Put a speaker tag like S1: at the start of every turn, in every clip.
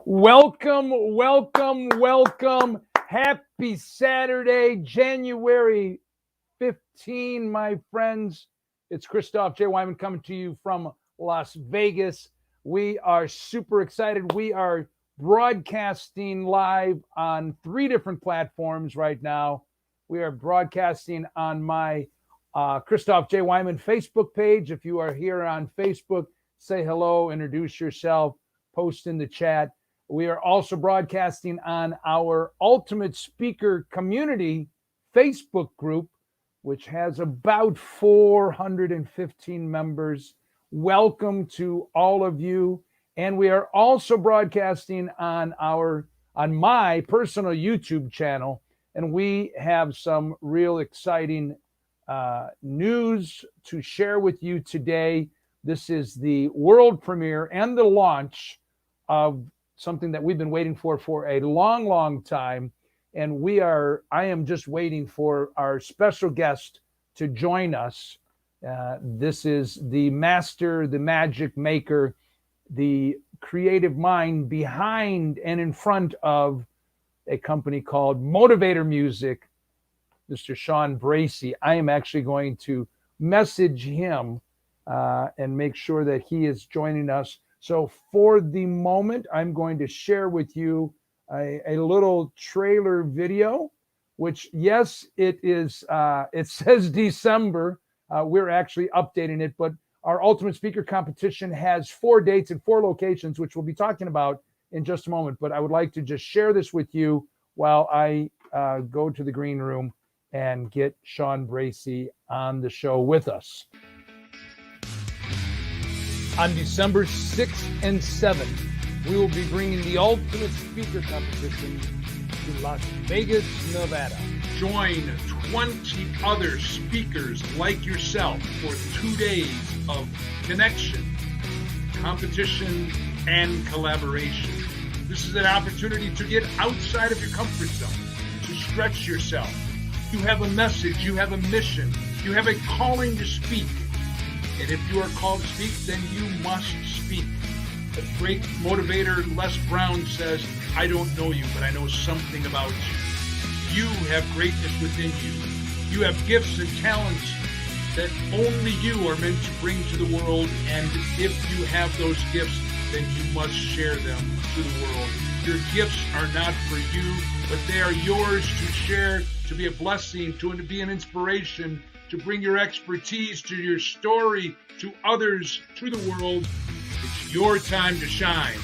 S1: Welcome, welcome, welcome. Happy Saturday, January 15, my friends. It's Christoff, Weihman coming to you from Las Vegas. We are super excited. We are broadcasting live on 3 different platforms right now. We are broadcasting on my Christoff Weihman Facebook page. If you are here on Facebook, say hello, introduce yourself, post in the chat. We are also broadcasting on our Ultimate Speaker Community Facebook group, which has about 415 members. Welcome to all of you. And we are also broadcasting on my personal YouTube channel. And we have some real exciting news to share with you today. This is the world premiere and the launch of something that we've been waiting for a long, long time. And I am just waiting for our special guest to join us. This is the master, the magic maker, the creative mind behind and in front of a company called Motivator Music, Mr. Chawn Bracey. I am actually going to message him and make sure that he is joining us. So for the moment, I'm going to share with you a little trailer video, which, yes, it is. It says December. We're actually updating it, but our Ultimate Speaker competition has 4 dates and 4 locations, which we'll be talking about in just a moment. But I would like to just share this with you while I go to the green room and get Chawn Bracey on the show with us. On December 6th and 7th, we will be bringing the Ultimate Speaker competition to Las Vegas, Nevada.
S2: Join 20 other speakers like yourself for 2 days of connection, competition, and collaboration. This is an opportunity to get outside of your comfort zone, to stretch yourself. You have a message, you have a mission, you have a calling to speak. And if you are called to speak, then you must speak. The great motivator Les Brown says, I don't know you, but I know something about you. You have greatness within you. You have gifts and talents that only you are meant to bring to the world. And if you have those gifts, then you must share them to the world. Your gifts are not for you, but they are yours to share, to be a blessing, to be an inspiration, to bring your expertise, to your story, to others, to the world. It's your time to shine.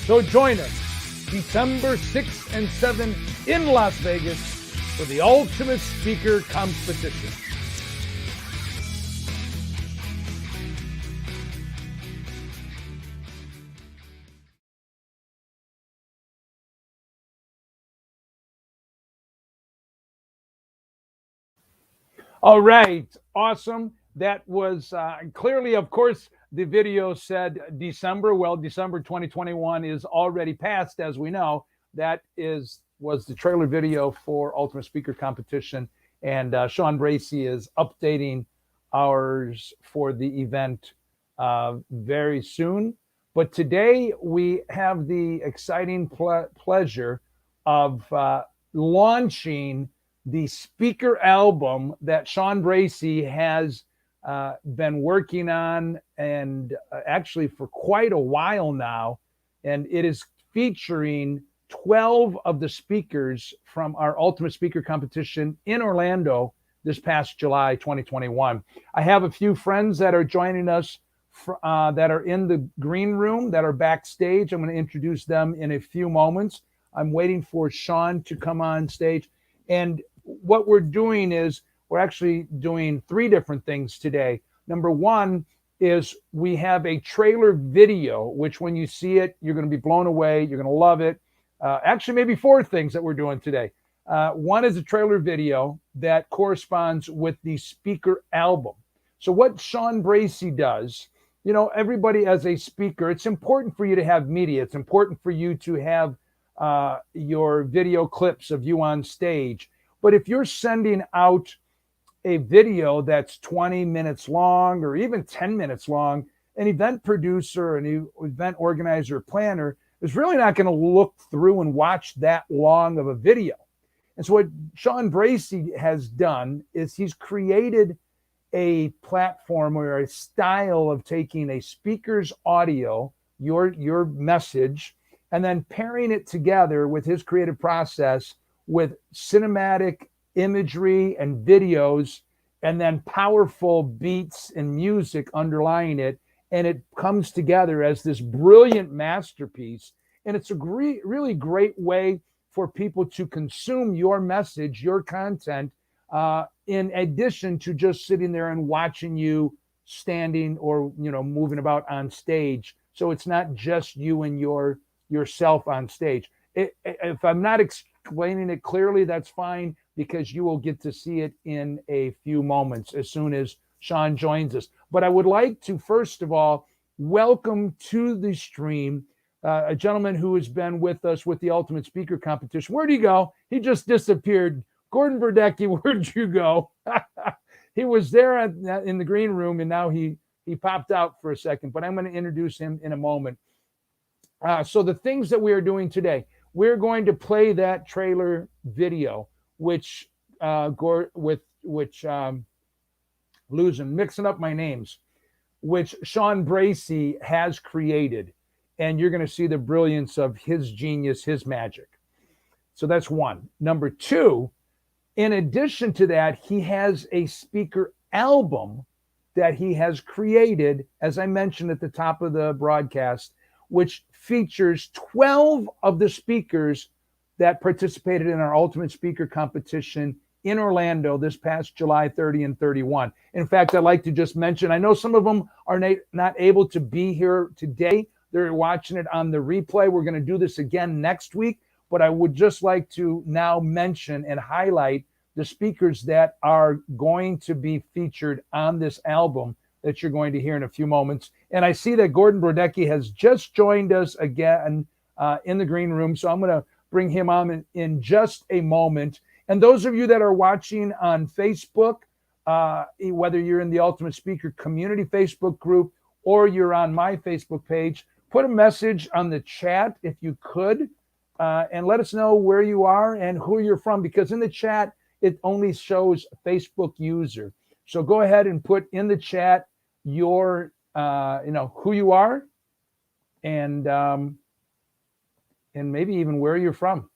S1: So join us December 6th and 7th in Las Vegas for the Ultimate Speaker competition. All right, awesome. That was clearly, of course, the video said December. Well, December 2021 is already past, as we know. That was the trailer video for Ultimate Speaker competition, and Chawn Bracey is updating ours for the event very soon. But today we have the exciting pleasure of launching the speaker album that Chawn Bracey has been working on, and actually for quite a while now. And it is featuring 12 of the speakers from our Ultimate Speaker competition in Orlando this past July 2021. I have a few friends that are joining us that are in the green room, that are backstage. I'm going to introduce them in a few moments. I'm waiting for Chawn to come on stage. And what we're doing is we're actually doing 3 different things today. Number 1 is we have a trailer video, which when you see it, you're going to be blown away. You're going to love it. Actually, maybe 4 things that we're doing today. 1 is a trailer video that corresponds with the speaker album. So what Chawn Bracey does, everybody as a speaker, it's important for you to have media. It's important for you to have your video clips of you on stage. But if you're sending out a video that's 20 minutes long or even 10 minutes long, an event producer, an event organizer, planner, is really not going to look through and watch that long of a video. And so what Chawn Bracey has done is he's created a platform or a style of taking a speaker's audio, your message, and then pairing it together with his creative process with cinematic imagery and videos, and then powerful beats and music underlying it. And it comes together as this brilliant masterpiece. And it's a really great way for people to consume your message, your content, in addition to just sitting there and watching you standing or, moving about on stage. So it's not just you and yourself on stage. If I'm not explaining it clearly, that's fine, because you will get to see it in a few moments as soon as Chawn joins us. But I would like to, first of all, welcome to the stream a gentleman who has been with us with the Ultimate Speaker Competition. Where'd he go? He just disappeared. Gordon Brodecki, where'd you go? He was there in the green room, and now he popped out for a second, but I'm going to introduce him in a moment. So the things that we are doing today, we're going to play that trailer video, which mixing up my names, which Chawn Bracey has created. And you're going to see the brilliance of his genius, his magic. So that's one. Number two, in addition to that, he has a speaker album that he has created, as I mentioned at the top of the broadcast, which features 12 of the speakers that participated in our Ultimate Speaker Competition in Orlando this past July 30 and 31. In fact, I'd like to just mention, I know some of them are not able to be here today. They're watching it on the replay. We're going to do this again next week, but I would just like to now mention and highlight the speakers that are going to be featured on this album that you're going to hear in a few moments. And I see that Gordon Brodecki has just joined us again in the green room, so I'm going to bring him on in just a moment. And those of you that are watching on Facebook, whether you're in the Ultimate Speaker Community Facebook group or you're on my Facebook page, put a message on the chat if you could, and let us know where you are and who you're from, because in the chat, it only shows Facebook user. So go ahead and put in the chat your, who you are, and maybe even where you're from.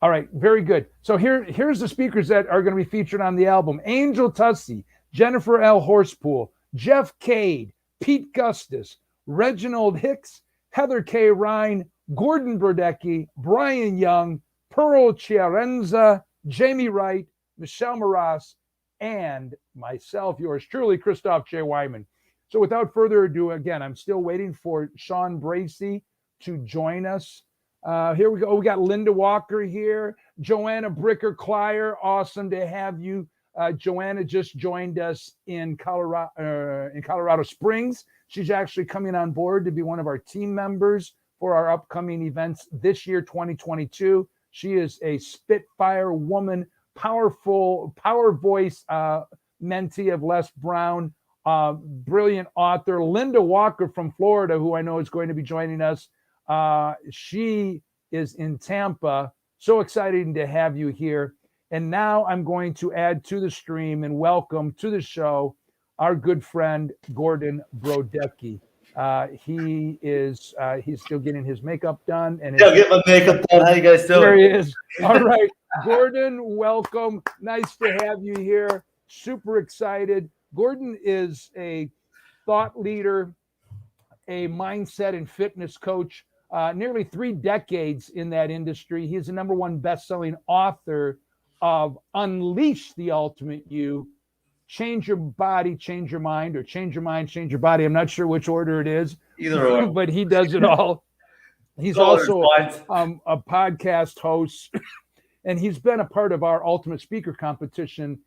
S1: All right, very good. So here's the speakers that are going to be featured on the album: Angel Tucci, Jennifer L. Horspool, Jeff Cade, Pete Gustis, Reginald Hicks, Heather K. Rine, Gordon Brodecki, Bryan Young, Pearl Chiarenza, Jamie Wright, Michelle Mras, and myself, yours truly, Christoff J. Weihman. So without further ado, again, I'm still waiting for Chawn Bracey to join us. Here we go. We got Linda Walker here. Joanna Bricker-Clyer, awesome to have you. Joanna just joined us in Colorado Springs. She's actually coming on board to be one of our team members for our upcoming events this year, 2022. She is a Spitfire woman, powerful, power voice mentee of Les Brown, brilliant author. Linda Walker from Florida, who I know is going to be joining us. She is in Tampa. So exciting to have you here. And now I'm going to add to the stream and welcome to the show our good friend, Gordon Brodecki. He's still getting his makeup done. And
S3: I'll get my makeup done. How you guys doing?
S1: There he is. All right. Gordon, welcome. Nice to have you here. Super excited. Gordon is a thought leader, a mindset and fitness coach, nearly 3 decades in that industry. He's the #1 best-selling author of Unleash the Ultimate You, Change Your Body, Change Your Mind, or Change Your Mind, Change Your Body. I'm not sure which order it is.
S3: Either or.
S1: But he does it all. He's also a podcast host, and he's been a part of our Ultimate Speaker Competition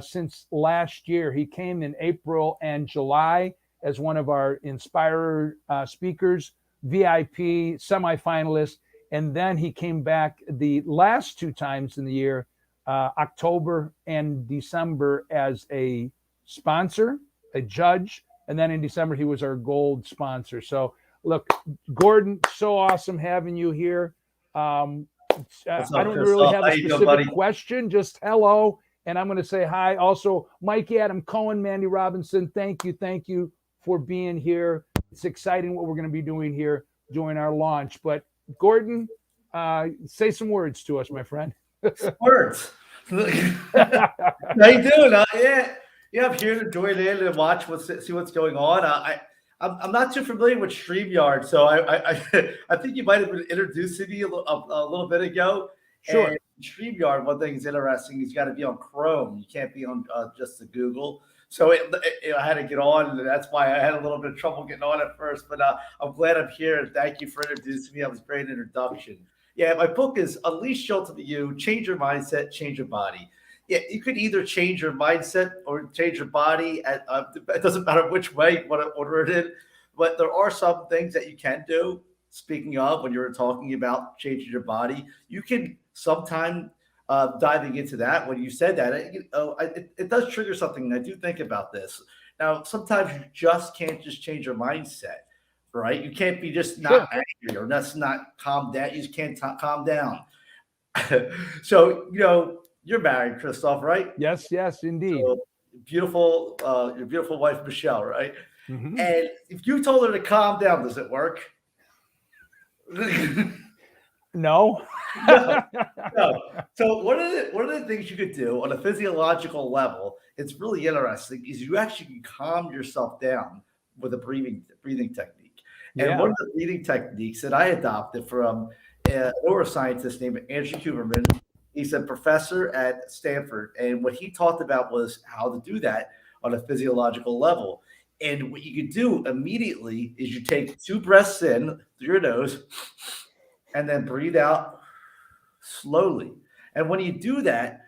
S1: since last year. He came in April and July as one of our Inspirer speakers, VIP, semifinalist, and then he came back the last 2 times in the year, October and December, as a sponsor, a judge, and then in December he was our gold sponsor. So Look, Gordon, so awesome having you here. I don't really have a specific question, just hello. And I'm going to say hi. Also, Mike, Adam, Cohen, Mandy Robinson, thank you for being here. It's exciting what we're going to be doing here during our launch. But Gordon, say some words to us, my friend.
S3: Words. How you doing? Yeah, I'm here to join in and watch see what's going on. I'm not too familiar with StreamYard, so I think you might have been introducing me a little bit ago.
S1: Sure.
S3: And StreamYard, one thing that's interesting is you got to be on Chrome. You can't be on just the Google. So I had to get on, and that's why I had a little bit of trouble getting on at first. But I'm glad I'm here, and thank you for introducing me. That was a great introduction. Yeah, my book is Unleash Your Ultimate You, Change Your Mindset, Change Your Body. Yeah, you could either change your mindset or change your body. It doesn't matter which way, what order it in. But there are some things that you can do. Speaking of, when you were talking about changing your body, you can sometime diving into that. When you said that, it does trigger something. I do think about this. Now, sometimes you just can't just change your mindset. Right? You can't be just not angry or that's not calm down. You just can't calm down. So, you're married, Christoff, right?
S1: Yes, indeed.
S3: So, beautiful, your beautiful wife, Michelle, right?
S1: Mm-hmm.
S3: And if you told her to calm down, does it work?
S1: No.
S3: No. So one of the things you could do on a physiological level, it's really interesting, is you actually can calm yourself down with a breathing technique. And one of the breathing techniques that I adopted from a neuroscientist named Andrew Huberman, he's a professor at Stanford. And what he talked about was how to do that on a physiological level. And what you could do immediately is you take 2 breaths in through your nose and then breathe out slowly. And when you do that,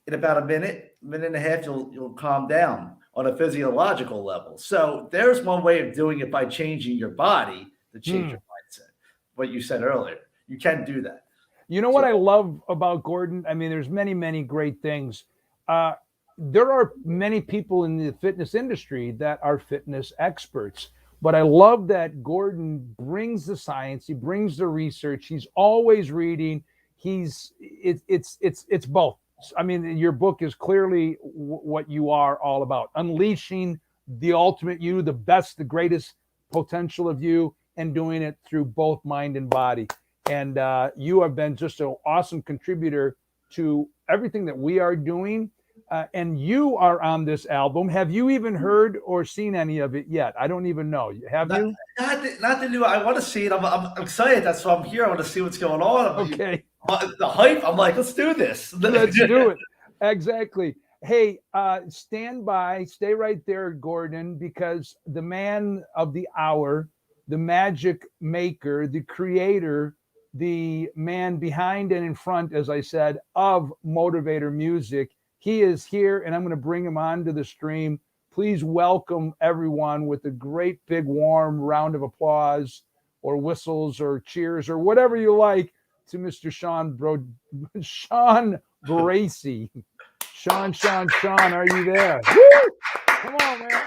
S3: in about a minute and a half, you'll calm down on a physiological level. So there's one way of doing it by changing your body to change your mindset. What you said earlier, you can do that.
S1: You know what I love about Gordon? I mean, there's many, many great things. There are many people in the fitness industry that are fitness experts, but I love that Gordon brings the science, he brings the research, he's always reading. It's both. I mean, your book is clearly what you are all about, unleashing the ultimate you, the best, the greatest potential of you, and doing it through both mind and body. And you have been just an awesome contributor to everything that we are doing. And you are on this album. Have you even heard or seen any of it yet? I don't even know. Have you?
S3: Not the new. I want to see it. I'm excited. That's why I'm here. I want to see what's going on.
S1: Okay.
S3: The hype. I'm like, let's do this.
S1: Let's do it. Exactly. Hey, stand by. Stay right there, Gordon, because the man of the hour, the magic maker, the creator, the man behind and in front, as I said, of Motivator Music, he is here, and I'm going to bring him onto the stream. Please welcome everyone with a great big warm round of applause or whistles or cheers or whatever you like to Mr. Chawn Bracey. Chawn, are you there? Woo! Come on, man.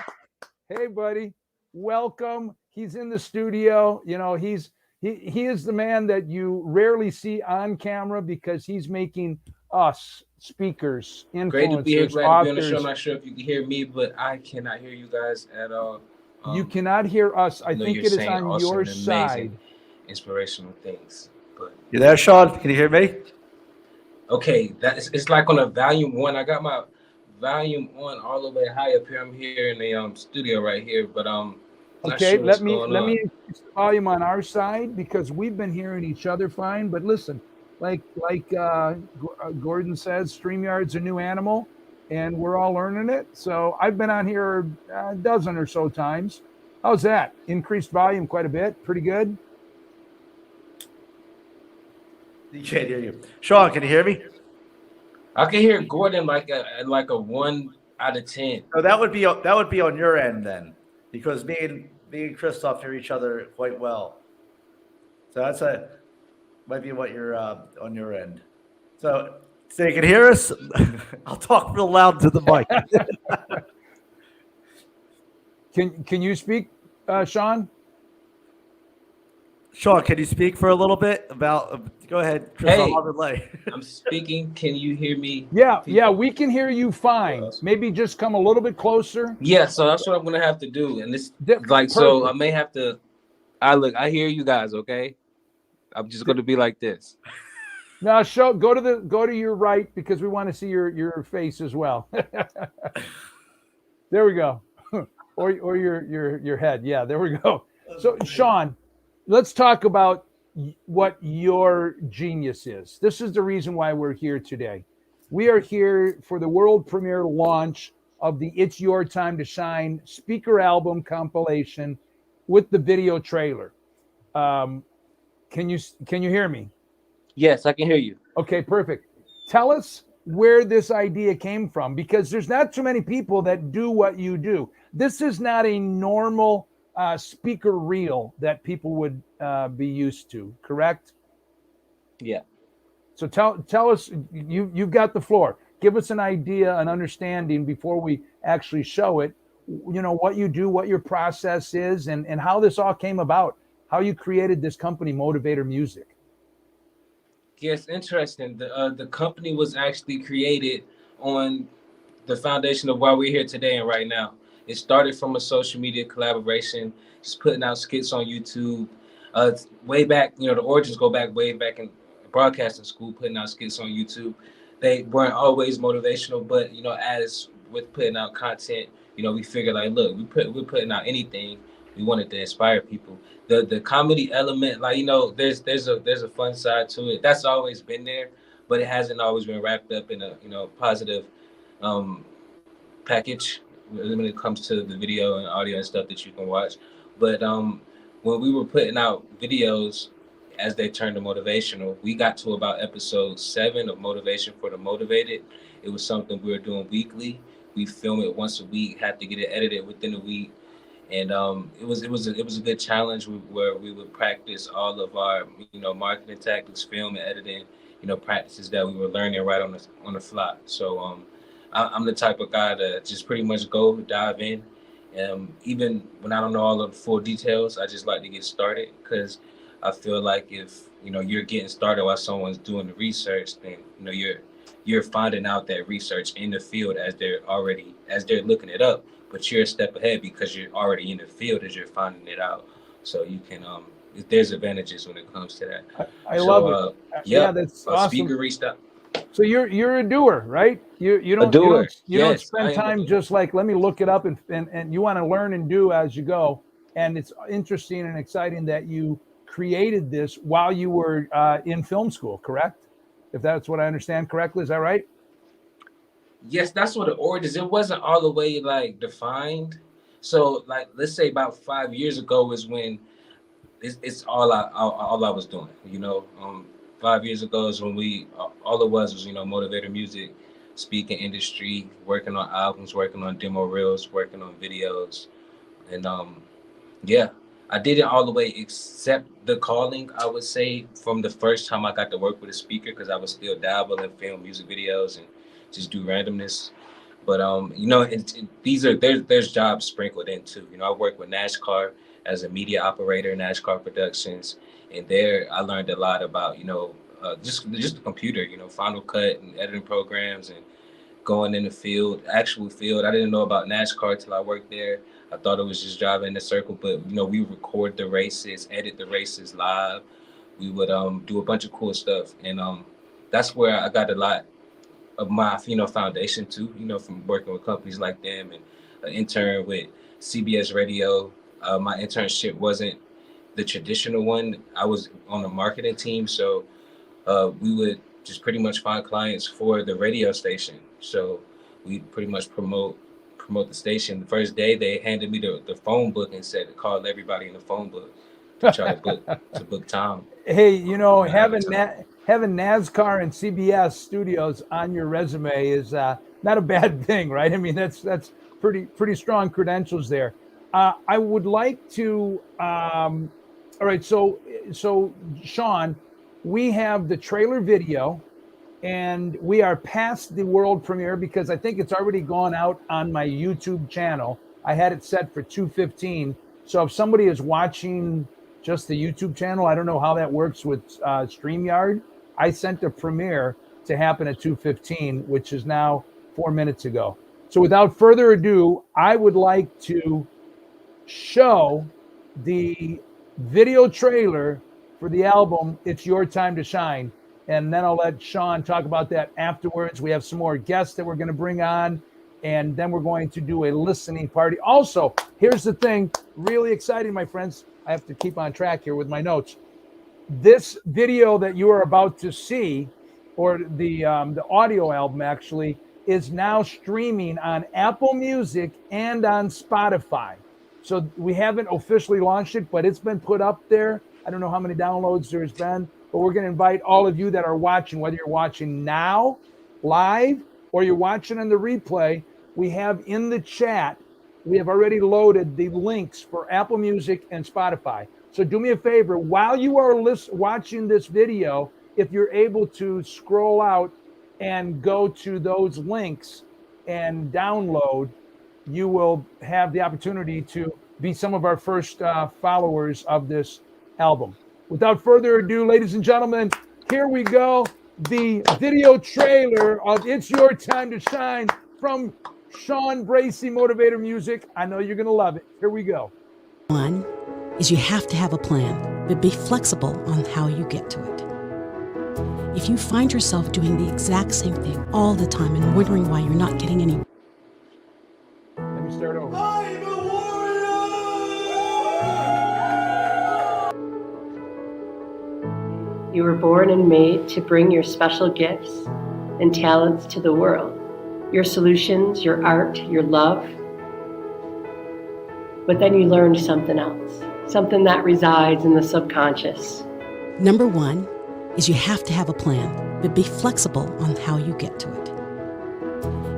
S1: Hey, buddy. Welcome. He's in the studio. You know, he is the man that you rarely see on camera because he's making us speakers, influencers,
S4: great to be here. Glad
S1: authors.
S4: to be on the show. I'm not sure if you can hear me, but I cannot hear you guys at all.
S1: You cannot hear us. I think it is on
S4: awesome
S1: your
S4: and
S1: side.
S4: Inspirational things. But
S3: You there, Chawn? Can you hear me?
S4: okay, it's like on a volume 1. I got my volume on all the way high up here. I'm here in the studio right here, but
S1: okay, let me increase the volume on our side because we've been hearing each other fine. But listen, like Gordon says, StreamYard's a new animal, and we're all learning it. So I've been on here a dozen or so times. How's that? Increased volume quite a bit. Pretty good.
S3: You can't hear you. Chawn, can you hear me?
S4: I can hear Gordon like a 1 out of 10.
S3: No, that would be on your end then, because me and Christoff hear each other quite well. So that's might be what you're on your end. So you can hear us. I'll talk real loud to the mic.
S1: Can you speak, Chawn?
S3: Chawn, can you speak for a little bit about? Go ahead, Chris.
S4: Hey. I'm speaking. Can you hear me?
S1: Yeah, we can hear you fine. Maybe just come a little bit closer.
S4: Yeah, so that's what I'm gonna have to do, and this
S1: Perfect.
S4: so I may have to. I hear you guys. Okay, I'm just gonna be like this.
S1: Now, go to your right because we want to see your face as well. There we go, or your head. Yeah, there we go. So, Chawn, let's talk about what your genius is. This is the reason why we're here today. We are here for the world premiere launch of the It's Your Time to Shine speaker album compilation with the video trailer. Can you hear me?
S4: Yes, I can hear you.
S1: Okay, perfect. Tell us where this idea came from, because there's not too many people that do what you do. This is not a normal speaker reel that people would be used to, correct?
S4: Yeah.
S1: So tell us, you've got the floor. Give us an idea, an understanding before we actually show it, what you do, what your process is, and how this all came about, how you created this company, Motivator Music.
S4: Yes, interesting. The company was actually created on the foundation of why we're here today and right now. It started from a social media collaboration, just putting out skits on YouTube. Way back, the origins go back way back in broadcasting school, putting out skits on YouTube. They weren't always motivational, but as with putting out content, we figured like, look, we're putting out anything. We wanted to inspire people. The comedy element, there's a fun side to it. That's always been there, but it hasn't always been wrapped up in a positive package when it comes to the video and audio and stuff that you can watch. But when we were putting out videos as they turned to motivational, we got to about episode 7 of Motivation for the Motivated. It was something we were doing weekly. We film it once a week, had to get it edited within a week. And it was a good challenge where we would practice all of our marketing tactics, film and editing, practices that we were learning right on the fly. So I'm the type of guy to just pretty much go dive in. Even when I don't know all of the full details, I just like to get started, because I feel like if you're getting started while someone's doing the research, then you're finding out that research in the field as they're looking it up. But you're a step ahead because you're already in the field as you're finding it out. So you can, there's advantages when it comes to that.
S1: I love it. Yeah, that's awesome.
S4: Speaker reached out.
S1: So you're a doer, right? You don't spend time just like, let me look it up, and you want to learn and do as you go. And it's interesting and exciting that you created this while you were in film school, correct? If that's what I understand correctly, is that right?
S4: Yes, that's what the origins. It wasn't all the way defined. So let's say about 5 years ago is when it's all I was doing. 5 years ago is when all it was Motivator Music, speaking industry, working on albums, working on demo reels, working on videos, and I did it all the way except the calling. I would say from the first time I got to work with a speaker, because I was still dabble in film, music videos, and just do randomness. But there's jobs sprinkled in too. I work with NASCAR as a media operator, NASCAR Productions, and there I learned a lot about just the computer, Final Cut and editing programs, and going in the actual field. I didn't know about NASCAR till I worked there. I thought it was just driving in a circle, but we record the races, edit the races live. We would do a bunch of cool stuff, and that's where I got a lot of my foundation too, from working with companies like them, and an intern with CBS Radio. My internship wasn't the traditional one. I was on the marketing team, so we would just pretty much find clients for the radio station. So we pretty much promote the station. The first day they handed me the phone book and said to call everybody in the phone book to try to book time.
S1: Hey, having NASCAR and CBS studios on your resume is not a bad thing, right? I mean, that's pretty strong credentials there. I would like to. All right, so Chawn, we have the trailer video, and we are past the world premiere because I think it's already gone out on my YouTube channel. I had it set for 2:15. So if somebody is watching just the YouTube channel. I don't know how that works with StreamYard. I sent the premiere to happen at 2:15, which is now 4 minutes ago. So without further ado, I would like to show the video trailer for the album It's Your Time to Shine, and then I'll let Chawn talk about that afterwards. We have some more guests that we're going to bring on, and then we're going to do a listening party. Also, here's the thing, really exciting, my friends. I have to keep on track here with my notes. This video that you are about to see, or the audio album actually, is now streaming on Apple Music and on Spotify. So we haven't officially launched it, but it's been put up there. I don't know how many downloads there's been, but we're going to invite all of you that are watching, whether you're watching now, live, or you're watching on the replay. We have in the chat, we have already loaded the links for Apple Music and Spotify. So do me a favor, while you are watching this video, if you're able to scroll out and go to those links and download, you will have the opportunity to be some of our first followers of this album. Without further ado, ladies and gentlemen, here we go. The video trailer of It's Your Time to Shine from Chawn Bracey, Motivator Music. I know you're going to love it. Here we go.
S5: One is you have to have a plan, but be flexible on how you get to it. If you find yourself doing the exact same thing all the time and wondering why you're not getting any...
S1: Let me start over.
S6: You were born and made to bring your special gifts and talents to the world. Your solutions, your art, your love. But then you learned something else, something that resides in the subconscious.
S5: Number one is you have to have a plan, but be flexible on how you get to it.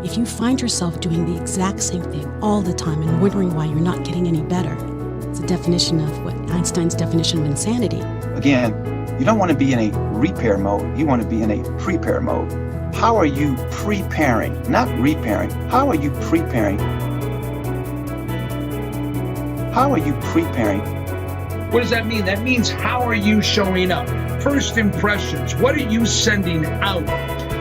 S5: If you find yourself doing the exact same thing all the time and wondering why you're not getting any better, it's a definition of what Einstein's definition of insanity.
S7: Again, you don't want to be in a repair mode. You want to be in a prepare mode. How are you preparing, not repairing? How are you preparing? How are you preparing?
S2: What does that mean? That means how are you showing up? First impressions. What are you sending out?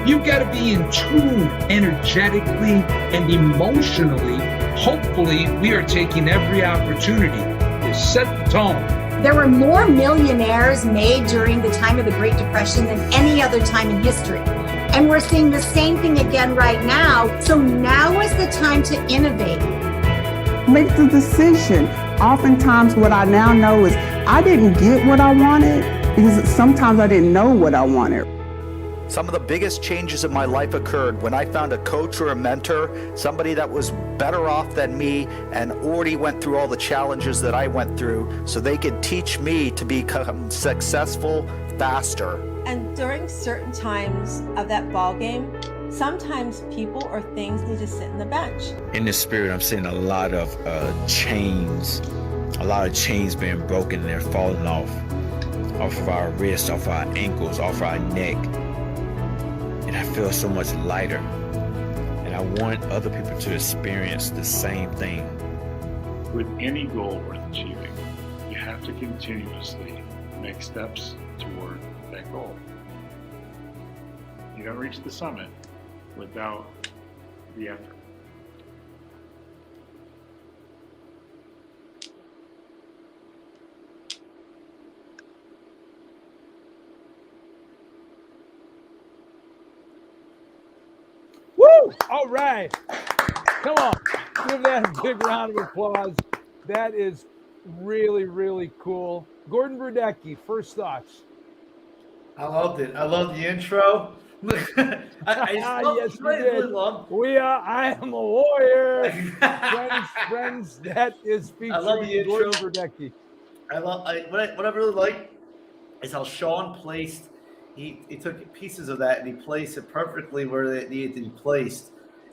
S2: You got to be in tune energetically and emotionally. Hopefully, we are taking every opportunity to set the tone.
S8: There were more millionaires made during the time of the Great Depression than any other time in history. And we're seeing the same thing again right now. So now is the time to innovate.
S9: Make the decision. Oftentimes what I now know is I didn't get what I wanted because sometimes I didn't know what I wanted.
S10: Some of the biggest changes in my life occurred when I found a coach or a mentor, somebody that was better off than me and already went through all the challenges that I went through so they could teach me to become successful faster.
S11: And during certain times of that ball game, sometimes people or things need to sit in the bench.
S12: In the spirit, I'm seeing a lot of chains being broken and they're falling off of our wrists, off our ankles, off our neck. And I feel so much lighter. And I want other people to experience the same thing.
S13: With any goal worth achieving, you have to continuously make steps toward that goal. You don't reach the summit without the effort.
S1: Woo! All right. Come on. Give that a big round of applause. That is really, really cool. Gordon Brodecki, first thoughts.
S3: I loved it. I love the intro.
S1: Yes, you did. I am a warrior. friends, that is featuring Gordon Brodecki.
S3: What I really like is how Chawn placed. He took pieces of that and he placed it perfectly where they needed to be placed.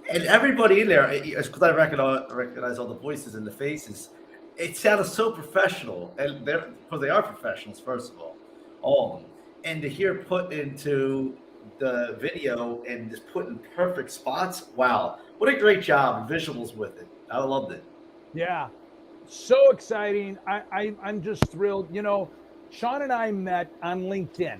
S3: And everybody in there, because I recognize all the voices and the faces, it sounded so professional. And because they are professionals, first of all of them. And to hear put into the video and just put in perfect spots, wow. What a great job, visuals with it. I loved it.
S1: Yeah. So exciting. I'm just thrilled. You know, Chawn and I met on LinkedIn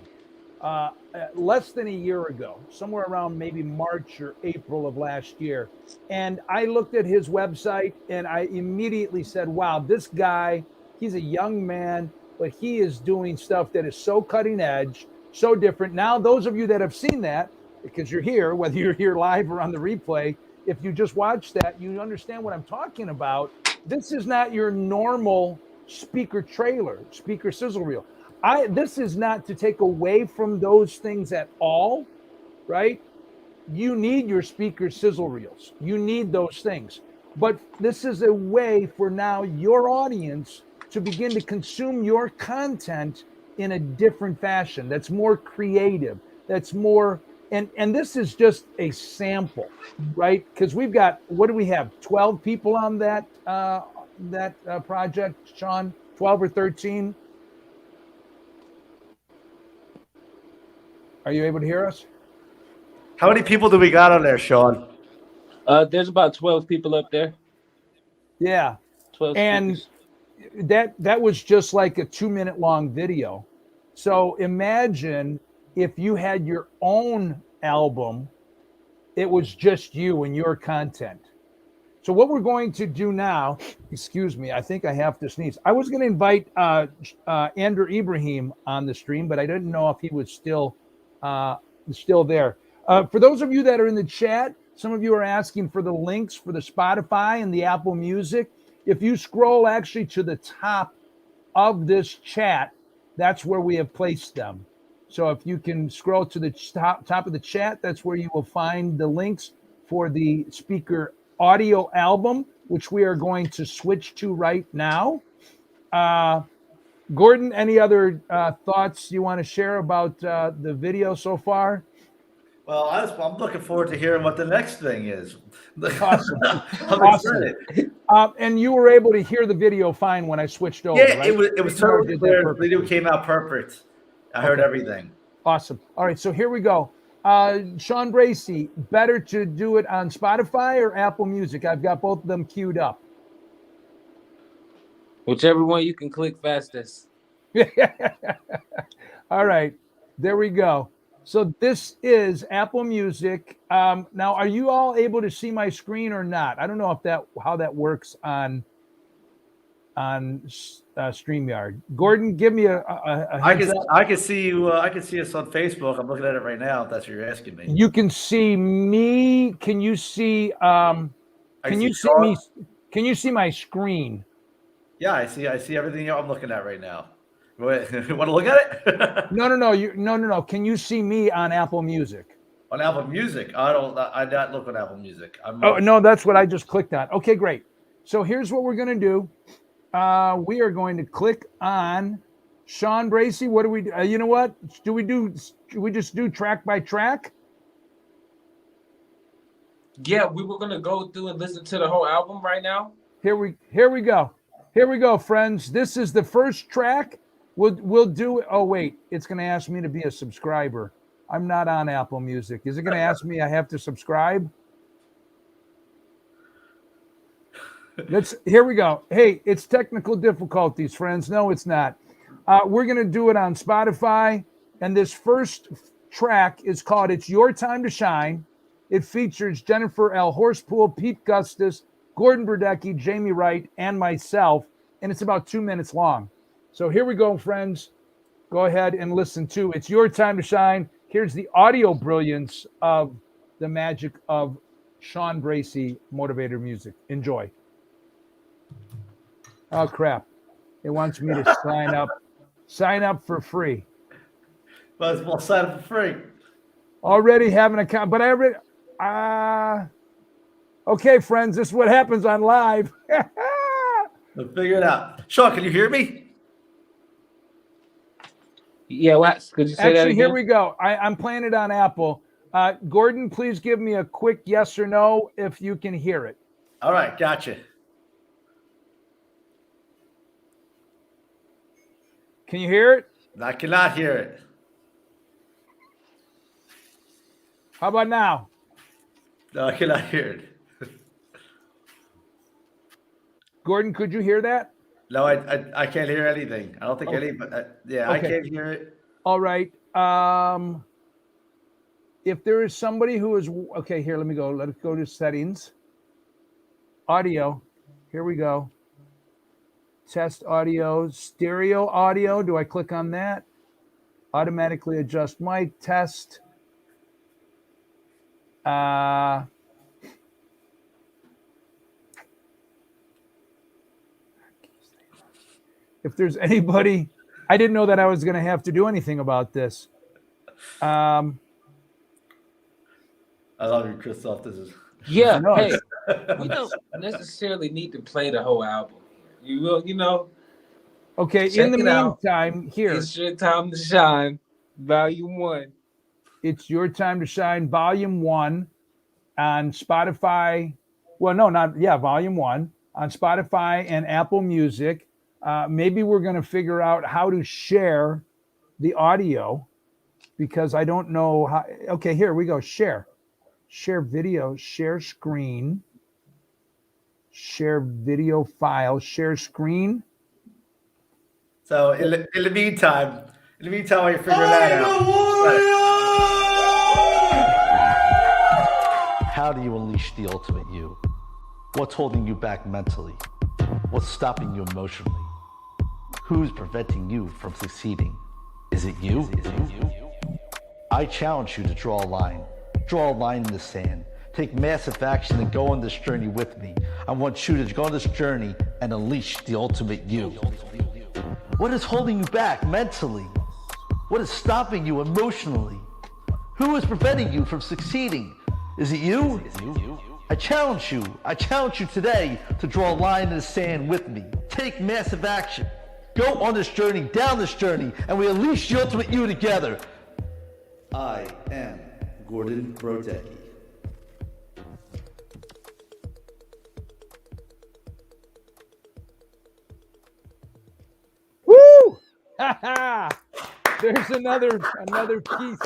S1: less than a year ago, somewhere around maybe March or April of last year. And I looked at his website and I immediately said, wow, this guy, he's a young man, but he is doing stuff that is so cutting edge, so different. Now, those of you that have seen that, because you're here, whether you're here live or on the replay, if you just watch that, you understand what I'm talking about. This is not your normal speaker trailer, speaker sizzle reel. This is not to take away from those things at all, right? You need your speaker sizzle reels. You need those things. But this is a way for now your audience to begin to consume your content in a different fashion. That's more creative. That's more, and this is just a sample, right? Because we've got, what do we have? 12 people on that project, Chawn? 12 or 13? Are you able to hear us?
S3: How many people do we got on there, Chawn?
S4: There's about 12 people up there.
S1: Yeah.
S4: 12
S1: and
S4: speakers.
S1: that was just like a 2-minute long video. So imagine if you had your own album, it was just you and your content. So what we're going to do now, excuse me, I think I have to sneeze. I was going to invite Andrew Ibrahim on the stream, but I didn't know if he was still there. For those of you that are in the chat, some of you are asking for the links for the Spotify and the Apple Music. If you scroll actually to the top of this chat, that's where we have placed them. So if you can scroll to the top of the chat, that's where you will find the links for the speaker audio album, which we are going to switch to right now. Gordon, any other thoughts you want to share about the video so far?
S3: Well, I'm looking forward to hearing what the next thing is.
S1: Awesome.
S3: I'm
S1: Awesome.
S3: excited.
S1: And you were able to hear the video fine when I switched over,
S3: Yeah,
S1: right?
S3: it was totally clear. The video came out perfect. I heard everything.
S1: Awesome. All right, so here we go. Chawn Bracey, better to do it on Spotify or Apple Music? I've got both of them queued up.
S4: Whichever one you can click fastest.
S1: All right, there we go. So this is Apple Music. Now, are you all able to see my screen or not? I don't know if how that works on StreamYard. Gordon, give me a
S3: I can see you. I can see us on Facebook. I'm looking at it right now. If that's what you're asking me.
S1: You can see me. Can you see? Can you see me? Can you see my screen?
S3: Yeah, I see everything I'm looking at right now. You want to look at it?
S1: No. Can you see me on Apple Music?
S3: On Apple Music, I not look at Apple Music.
S1: No, that's what I just clicked on. Okay, great. So here's what we're gonna do. We are going to click on Chawn Bracey. What do we do? You know what? Do we just do track by track?
S4: Yeah, we were gonna go through and listen to the whole album right now.
S1: Here we go. Here we go, friends. This is the first track. We'll do it. Oh wait, it's gonna ask me to be a subscriber. I'm not on Apple Music. Is it gonna ask me I have to subscribe? Here we go. Hey, it's technical difficulties, friends. No, it's not. We're going to do it on Spotify. And this first track is called It's Your Time to Shine. It features Jennifer L. Horspool, Pete Gustis, Gordon Brodecki, Jamie Wright, and myself. And it's about 2 minutes long. So here we go, friends. Go ahead and listen to It's Your Time to Shine. Here's the audio brilliance of the magic of Chawn Bracey Motivator music. Enjoy. Oh crap! It wants me to sign up. Sign up for free.
S3: Well, sign up for free.
S1: Already have an account, but I already. Okay, friends, this is what happens on live.
S3: We'll figure it out. Chawn, can you hear me?
S4: Yeah, could you say that again?
S1: Actually, here we go. I'm playing it on Apple. Gordon, please give me a quick yes or no if you can hear it.
S3: All right, gotcha.
S1: Can you hear it?
S3: I cannot hear it.
S1: How about now?
S3: No, I cannot hear it.
S1: Gordon, could you hear that?
S3: No, I can't hear anything. I don't think
S1: Okay.
S3: any, but yeah,
S1: Okay.
S3: I can't hear it.
S1: All right. If there is somebody who is okay, here, let me go. Let's go to settings. Audio. Here we go. Test audio, stereo audio. Do I click on that? Automatically adjust mic test. If there's anybody, I didn't know that I was going to have to do anything about this.
S3: I love you, Christoff. This is
S4: Yeah,
S1: No.
S4: hey, we don't necessarily need to play the whole album. You will,
S1: Okay,
S4: Check
S1: in the
S4: it out.
S1: meantime, here,
S4: it's your time to shine. Volume 1.
S1: it's Your Time to Shine, Volume 1 on Spotify. Well, no, not, yeah, Volume 1 on Spotify and Apple Music. Maybe we're going to figure out how to share the audio because I don't know how. Okay, here we go. Share video, share screen, share video file, share screen.
S3: so. In the meantime, while you're figuring that out,
S14: How do you unleash the ultimate you? What's holding you back mentally? What's stopping you emotionally? Who's preventing you from succeeding? Is it you? I challenge you to draw a line. Draw a line in the sand. Take massive action and go on this journey with me. I want you to go on this journey and unleash the ultimate you. What is holding you back mentally? What is stopping you emotionally? Who is preventing you from succeeding? Is it you? I challenge you today to draw a line in the sand with me. Take massive action. Go on this journey, down this journey, and we unleash the ultimate you together. I am Gordon Brodecki.
S1: Woo! There's another piece,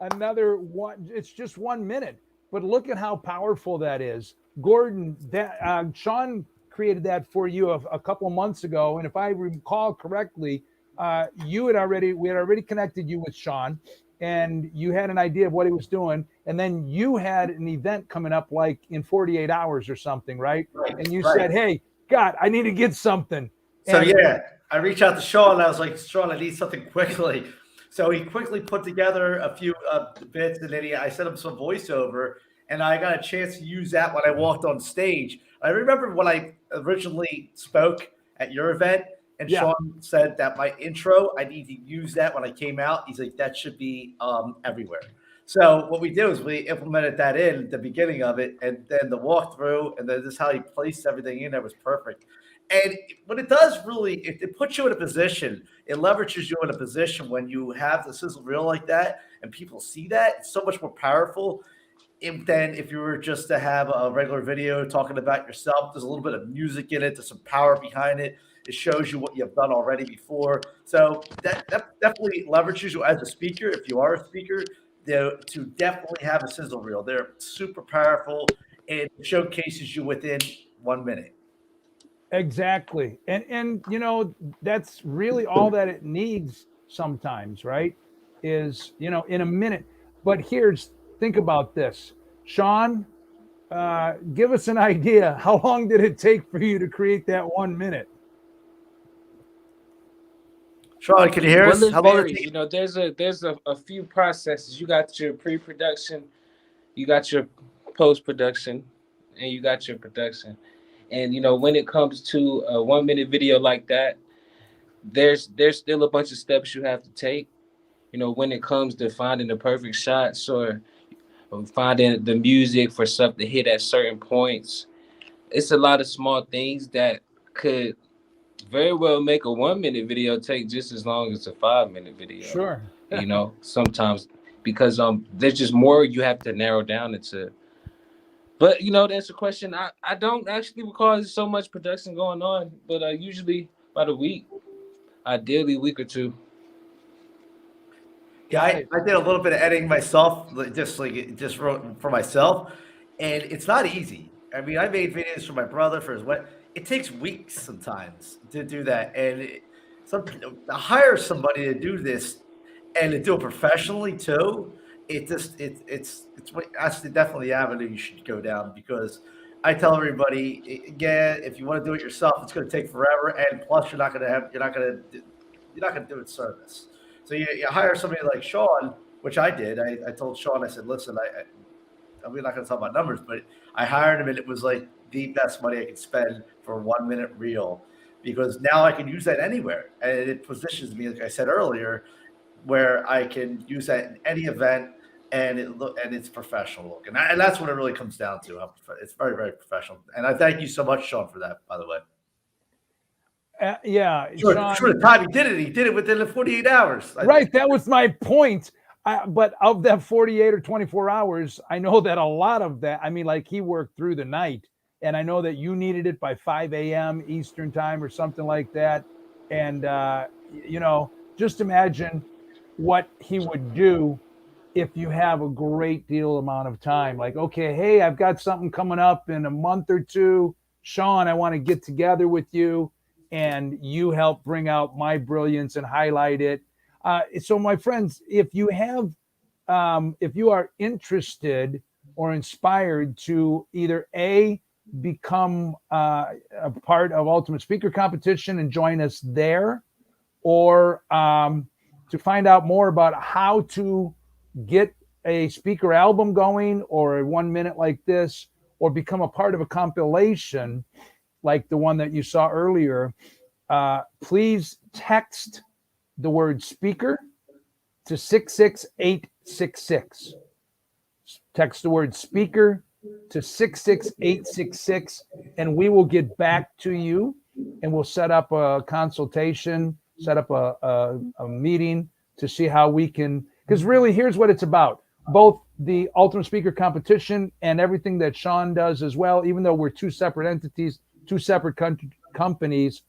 S1: another one. It's just 1 minute, but look at how powerful that is. Gordon, that Chawn created that for you a couple of months ago, and if I recall correctly, we had already connected you with Chawn, and you had an idea of what he was doing, and then you had an event coming up like in 48 hours or something, right? And you said, "Hey, God, I need to get something."
S3: So
S1: And-
S3: yeah, I reached out to Chawn. I was like, Chawn, I need something quickly. So he quickly put together a few bits, and then I sent him some voiceover, and I got a chance to use that when I walked on stage. I remember when I originally spoke at your event, and Chawn said that my intro, I need to use that when I came out. He's like, that should be everywhere. So what we did was we implemented that in the beginning of it, and then the walkthrough, and then this is how he placed everything in there was perfect. And what it does really, it puts you in a position, it leverages you in a position when you have the sizzle reel like that, and people see that, it's so much more powerful than if you were just to have a regular video talking about yourself. There's a little bit of music in it, there's some power behind it. It shows you what you've done already before. So that definitely leverages you as a speaker, if you are a speaker, to definitely have a sizzle reel. They're super powerful. It showcases you within 1 minute.
S1: Exactly. And that's really all that it needs sometimes, right? Is, in a minute. But think about this. Chawn, give us an idea. How long did it take for you to create that 1 minute?
S3: Chawn, can you hear us?
S4: How about there's a few processes. You got your pre-production, you got your post-production, and you got your production. And when it comes to a 1 minute video like that, there's still a bunch of steps you have to take. When it comes to finding the perfect shots or finding the music for stuff to hit at certain points, it's a lot of small things that could very well make a 1 minute video take just as long as a 5 minute video.
S1: Sure.
S4: Sometimes because there's just more you have to narrow down into. But that's a question. I don't actually recall there's so much production going on, but usually about a week, ideally a week or two.
S3: Yeah, I did a little bit of editing myself, just wrote for myself, and it's not easy. I mean, I made videos for my brother for his wedding. it takes weeks sometimes to do that, and to hire somebody to do this and to do it professionally too. That's definitely the avenue you should go down, because I tell everybody, yeah, if you want to do it yourself, it's going to take forever, and plus you're not going to do it service. So you hire somebody like Chawn, which I did. I told Chawn, I said, listen, we're not going to talk about numbers, but I hired him, and it was like the best money I could spend for a 1 minute reel, because now I can use that anywhere, and it positions me, like I said earlier, where I can use that in any event, and it's professional looking, and that's what it really comes down to. It's very, very professional, and I thank you so much, Chawn, for that. By the way,
S1: yeah,
S3: sure.
S1: Chawn,
S3: The time he did it within the 48 hours.
S1: Right, that was my point. But of that 48 or 24 hours, I know that a lot of that, I mean, like he worked through the night, and I know that you needed it by 5 a.m. Eastern time or something like that. And, just imagine what he would do if you have a great deal amount of time. Like, okay, hey, I've got something coming up in a month or two. Chawn, I want to get together with you, and you help bring out my brilliance and highlight it. So my friends, if you are interested or inspired to either become a part of Ultimate Speaker Competition and join us there, or to find out more about how to get a speaker album going, or a 1 minute like this, or become a part of a compilation like the one that you saw earlier, please text the word speaker to 66866. Text the word speaker to 66866, and we will get back to you, and we'll set up a consultation, set up a meeting to see how we can, because really here's what it's about. Both the Ultimate Speaker Competition and everything that Chawn does as well, even though we're two separate entities, two separate companies,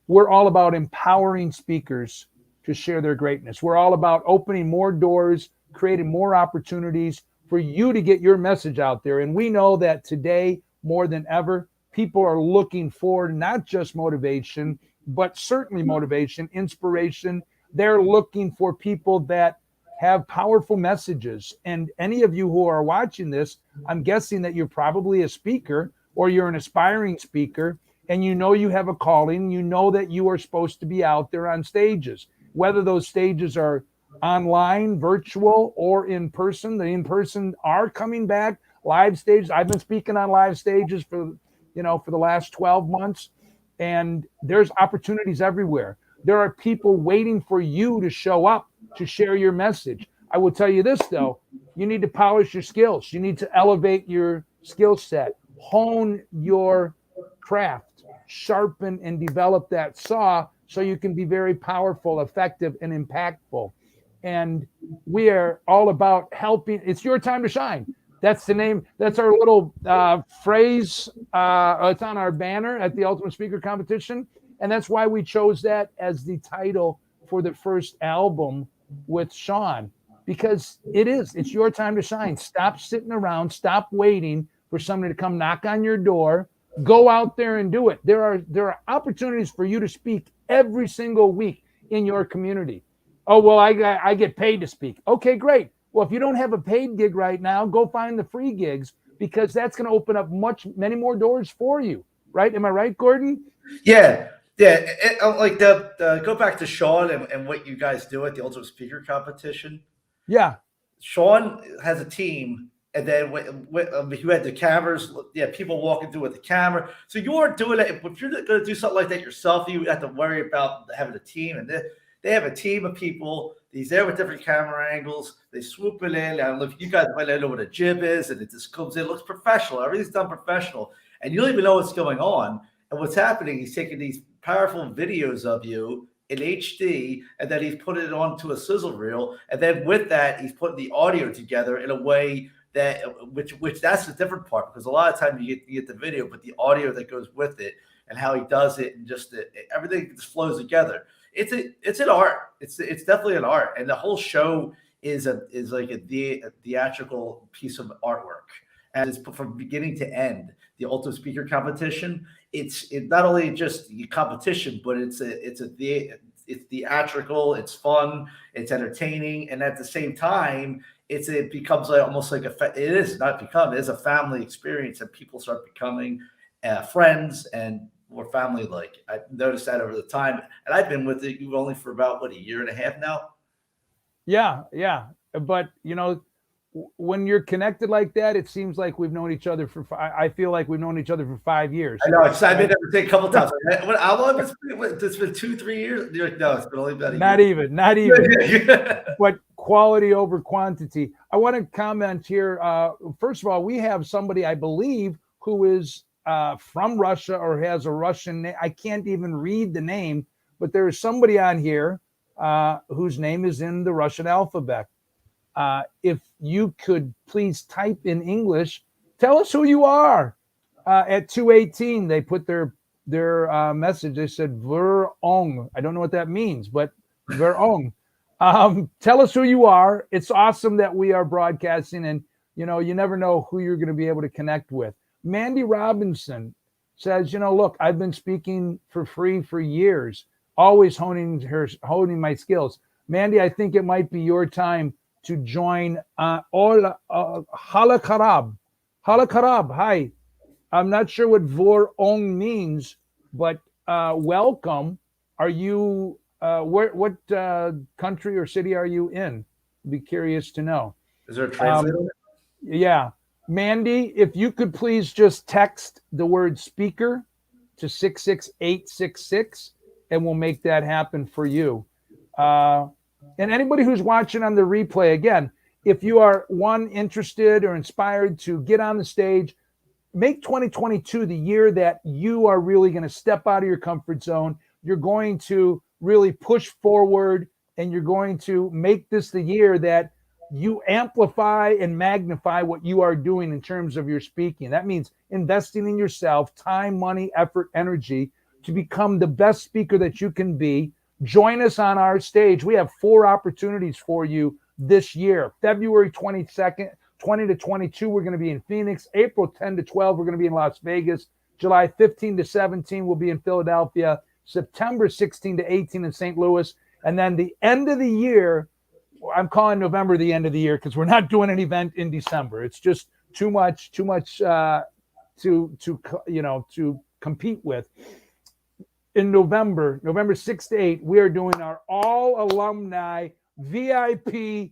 S1: we're all about empowering speakers to share their greatness. We're all about opening more doors, creating more opportunities for you to get your message out there. And we know that today, more than ever, people are looking for not just motivation, but certainly motivation, inspiration. They're looking for people that have powerful messages. And any of you who are watching this, I'm guessing that you're probably a speaker, or you're an aspiring speaker, and you know you have a calling. You know that you are supposed to be out there on stages, whether those stages are online, virtual, or in person. The in-person are coming back. Live stages. I've been speaking on live stages for the last 12 months, and there's opportunities everywhere. There are people waiting for you to show up to share your message. I will tell you this, though. You need to polish your skills. You need to elevate your skill set, hone your craft, sharpen and develop that saw so you can be very powerful, effective, and impactful. And we are all about helping. It's your time to shine. That's the name. That's our little phrase. It's on our banner at the Ultimate Speaker Competition. And that's why we chose that as the title for the first album with Chawn, because it's your time to shine. Stop sitting around. Stop waiting for somebody to come knock on your door. Go out there and do it. There are opportunities for you to speak every single week in your community. Oh, well, I get paid to speak. Okay, great. Well, if you don't have a paid gig right now, go find the free gigs, because that's going to open up many more doors for you. Right? Am I right, Gordon?
S3: Yeah. Like go back to Chawn and what you guys do at the Ultimate Speaker Competition.
S1: Yeah.
S3: Chawn has a team, and then you had the cameras, people walking through with the camera. So you aren't doing it. If you're going to do something like that yourself, you have to worry about having a team. And they have a team of people. He's there with different camera angles. They swoop it in. I don't know if you guys might know what a jib is, and it just comes in. It looks professional. Everything's done professional. And you don't even know what's going on. And what's happening, he's taking these powerful videos of you in HD, and then he's putting it onto a sizzle reel. And then with that, he's putting the audio together in a way that, which that's the different part, because a lot of times you get the video, but the audio that goes with it and how he does it, and just everything just flows together. It's an art. It's definitely an art, and the whole show is like a theatrical piece of artwork. And it's from beginning to end. The Ultimate Speaker Competition it's not only just competition, but it's theatrical, it's fun, it's entertaining, and at the same time, it becomes almost like it is a family experience, and people start becoming friends and more family like. I've noticed that over the time, and I've been with you only for about a year and a half now.
S1: Yeah. But when you're connected like that, it seems like we've known each other I feel like we've known each other for 5 years.
S3: I know. I've been able to say a couple times. How long has it been? It's been 2-3 years. No, it's been only about a year.
S1: Not even. But quality over quantity. I want to comment here. First of all, we have somebody, I believe, who is from Russia or has a Russian name. I can't even read the name, but there is somebody on here whose name is in the Russian alphabet. If you could please type in English, tell us who you are. At 2:18, they put their message. They said Verong. I don't know what that means, but Verong. Tell us who you are. It's awesome that we are broadcasting, and you never know who you're going to be able to connect with. Mandy Robinson says, look, I've been speaking for free for years, always honing my skills. Mandy, I think it might be your time to join Halakarab. Hi. I'm not sure what Vorong means, but welcome. Are you what country or city are you in? Be curious to know.
S3: Is there a translator?
S1: Yeah. Mandy, if you could please just text the word speaker to 66866 and we'll make that happen for you. And anybody who's watching on the replay, again, if you are interested or inspired to get on the stage, make 2022 the year that you are really going to step out of your comfort zone. You're going to really push forward, and you're going to make this the year that you amplify and magnify what you are doing in terms of your speaking. That means investing in yourself, time, money, effort, energy to become the best speaker that you can be. Join us on our stage. We have 4 opportunities for you this year. February 22nd, 20 to 22, we're going to be in Phoenix. April 10 to 12, we're going to be in Las Vegas. July 15 to 17, we'll be in Philadelphia. September 16 to 18 in St. Louis. And then the end of the year, I'm calling November the end of the year because we're not doing an event in December. It's just too much to compete with. In November 6 to 8, we are doing our all alumni VIP,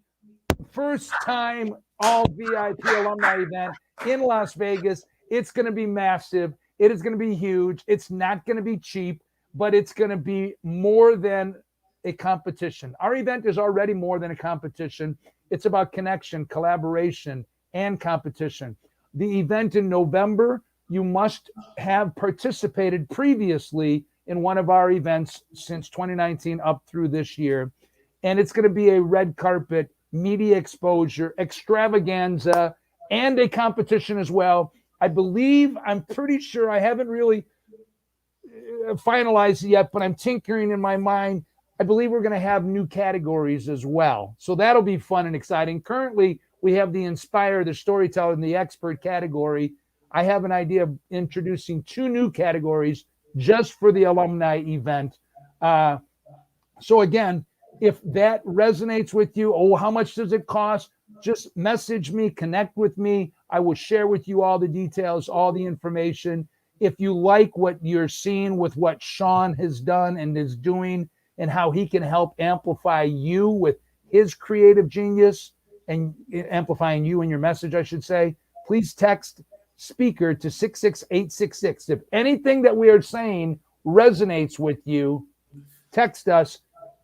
S1: first time all VIP alumni event in Las Vegas. It's going to be massive. It is going to be huge. It's not going to be cheap, but it's going to be more than a competition. Our event is already more than a competition. It's about connection, collaboration, and competition. The event in November, you must have participated previously in one of our events since 2019 up through this year. And it's going to be a red carpet, media exposure, extravaganza, and a competition as well. I'm pretty sure, I haven't really finalized it yet, but I'm tinkering in my mind. I believe we're going to have new categories as well. So that'll be fun and exciting. Currently, we have the Inspire, the Storyteller, and the Expert category. I have an idea of introducing 2 new categories just for the alumni event. So again, if that resonates with you, how much does it cost? Just message me, connect with me. I will share with you all the details, all the information. If you like what you're seeing with what Chawn has done and is doing and how he can help amplify you with his creative genius and amplifying you and your message, I should say, please text speaker to 66866. If anything that we are saying resonates with you, text us,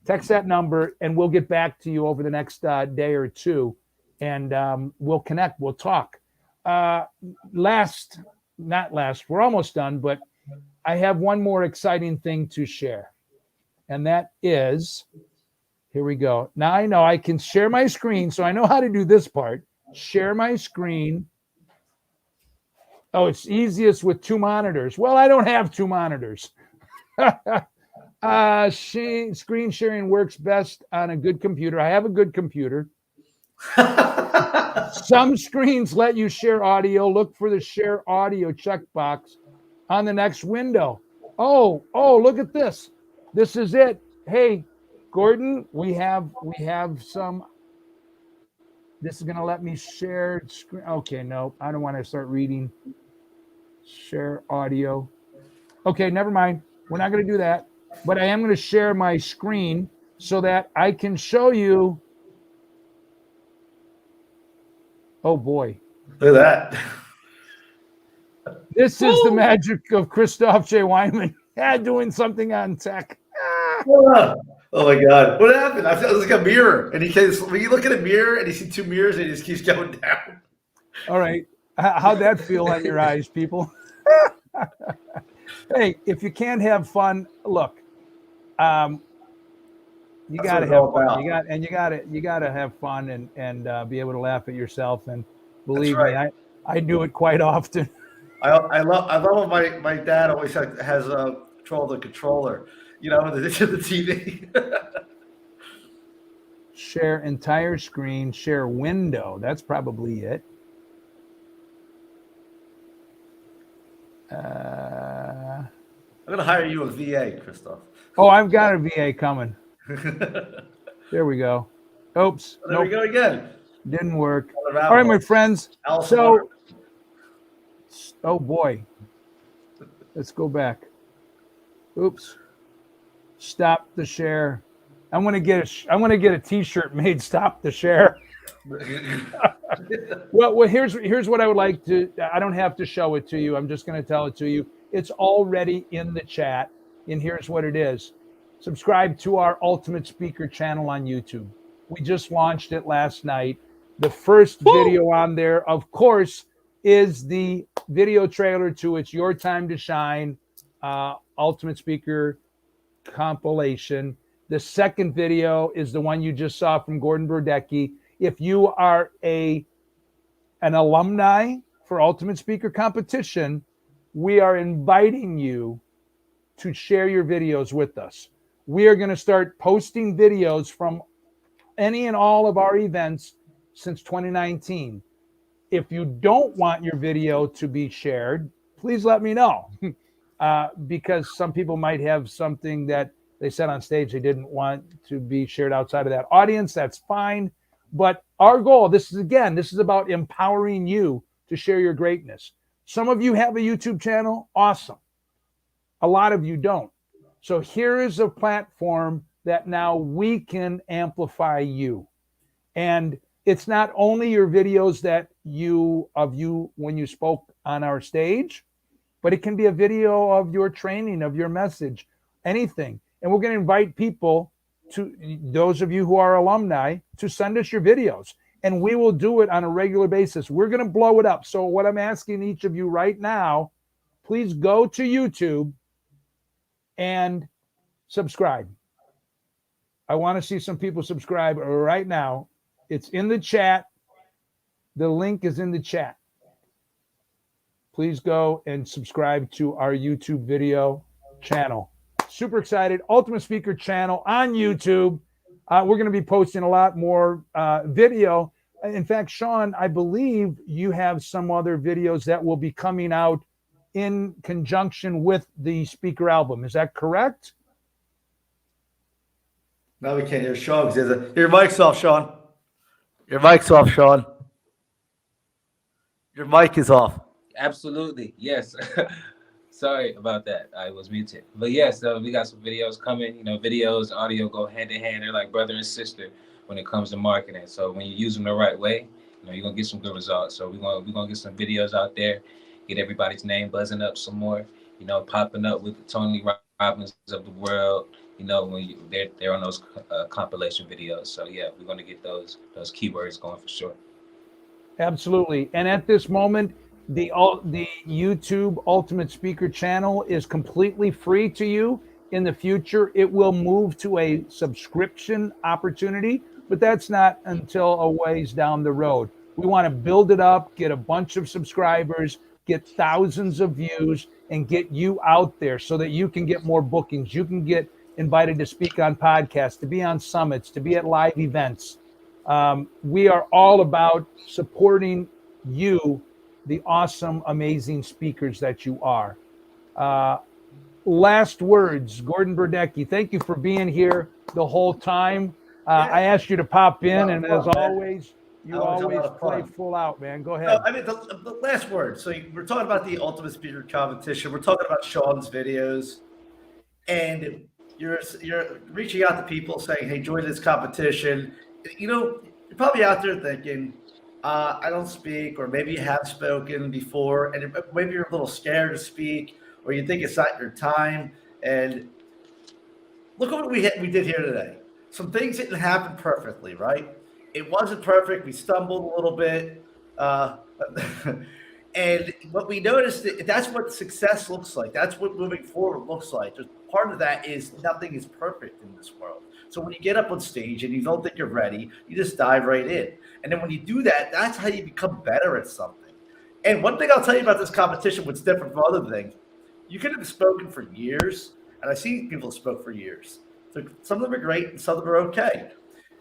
S1: text that number, and we'll get back to you over the next day or two, and we'll connect, we'll talk. Not last, we're almost done, but I have one more exciting thing to share, and that is, here we go. Now I know I can share my screen, so I know how to do this part. Share my screen. Oh, it's easiest with 2 monitors. Well, I don't have 2 monitors. Screen sharing works best on a good computer. I have a good computer. Some screens let you share audio. Look for the share audio checkbox. on the next window. Oh, look at this. This is it. Hey, Gordon, we have some. This is going to let me share screen. Okay, no, I don't want to start reading. Share audio. Okay, never mind. We're not going to do that. But I am going to share my screen so that I can show you. Oh, boy.
S3: Look at that.
S1: This is the magic of Christoff J. Weihman doing something on tech.
S3: Oh my God. What happened? I felt like a mirror. And when you look at a mirror and you see two mirrors and it just keeps going down.
S1: All right. How'd that feel on your eyes, people? Hey, if you can't have fun, look, you got to have fun. You got to have fun and be able to laugh at yourself. And believe me, I do it quite often.
S3: I love when my dad always has control of the controller, the TV.
S1: Share entire screen, share window. That's probably it.
S3: I'm gonna hire you a VA, Christoff.
S1: Oh, I've got a VA coming. There we go. Oops.
S3: There we go again.
S1: Didn't work. All right, my friends. So, oh boy. Let's go back. Oops. Stop the share. I'm gonna get a T-shirt made. Stop the share. Well, here's what I would like to. I don't have to show it to you. I'm just going to tell it to you. It's already in the chat, and here's what it is. Subscribe to our Ultimate Speaker channel on YouTube. We just launched it last night. The first video on there, of course, is the video trailer to It's Your Time to Shine, Ultimate Speaker compilation. The second video is the one you just saw from Gordon Brodecki. If you are an alumni for Ultimate Speaker Competition, we are inviting you to share your videos with us. We are going to start posting videos from any and all of our events since 2019. If you don't want your video to be shared, please let me know because some people might have something that they said on stage they didn't want to be shared outside of that audience. That's fine. But our goal, this is about empowering you to share your greatness. Some of you have a YouTube channel. Awesome. A lot of you don't. So here is a platform that now we can amplify you. And it's not only your videos that you when you spoke on our stage, but it can be a video of your training, of your message, anything. And we're going to invite people, to those of you who are alumni, to send us your videos, and we will do it on a regular basis. We're going to blow it up. So what I'm asking each of you right now, please go to YouTube and subscribe. I want to see some people subscribe right now. It's in the chat. The link is in the chat. Please go and subscribe to our YouTube video channel. Super excited. Ultimate Speaker channel on YouTube. We're going to be posting a lot more video. In fact, Chawn, I believe you have some other videos that will be coming out in conjunction with the speaker album. Is that correct?
S3: No, we can't hear Chawn. Your mic's off, Chawn. Your mic's off, Chawn. Your mic is off.
S4: Absolutely. Yes. Sorry about that. I was muted. But yes, we got some videos coming. Videos, audio go hand in hand. They're like brother and sister when it comes to marketing. So when you use them the right way, you're gonna get some good results. So we're gonna get some videos out there, get everybody's name buzzing up some more. Popping up with the Tony Robbins of the world. When they're on those compilation videos. So yeah, we're gonna get those keywords going for sure.
S1: Absolutely. And at this moment, the YouTube Ultimate Speaker channel is completely free to you. In the future, it will move to a subscription opportunity, but that's not until a ways down the road. We want to build it up, get a bunch of subscribers, get thousands of views, and get you out there so that you can get more bookings. You can get invited to speak on podcasts, to be on summits, to be at live events. We are all about supporting you, the awesome, amazing speakers that you are. Last words, Gordon Brodecki. Thank you for being here the whole time. I asked you to pop in, and as always, you always play full out, man. Go ahead.
S3: No, I mean, the last word. So we're talking about the Ultimate Speaker competition. We're talking about Chawn's videos, and you're reaching out to people saying, "Hey, join this competition." You know, you're probably out there thinking, "I don't speak," or maybe you have spoken before, and maybe you're a little scared to speak, or you think it's not your time. And look at what we did here today. Some things didn't happen perfectly, right? It wasn't perfect. We stumbled a little bit. And what we noticed, that's what success looks like. That's what moving forward looks like. Just part of that is nothing is perfect in this world. So when you get up on stage and you don't think you're ready, you just dive right in. And then when you do that, that's how you become better at something. And one thing I'll tell you about this competition, what's different from other things, you could have spoken for years, and I see people spoke for years. So some of them are great and some of them are okay.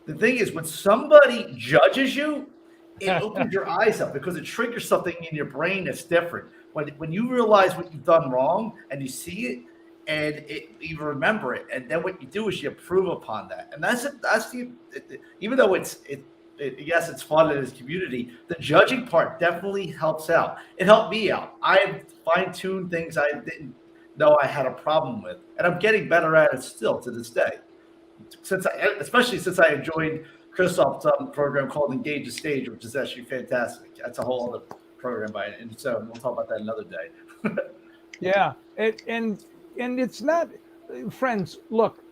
S3: The thing is, when somebody judges you, it opens your eyes up because it triggers something in your brain that's different. When you realize what you've done wrong and you see it and you remember it, and then what you do is you improve upon that. And that's even though yes, it's fun in this community, the judging part definitely helps out. It helped me out. I fine-tuned things I didn't know I had a problem with, and I'm getting better at it still to this day. Especially since I joined Christoff's program called Engage the Stage, which is actually fantastic. That's a whole other program and so we'll talk about that another day.
S1: Yeah, and it's not, friends. Look,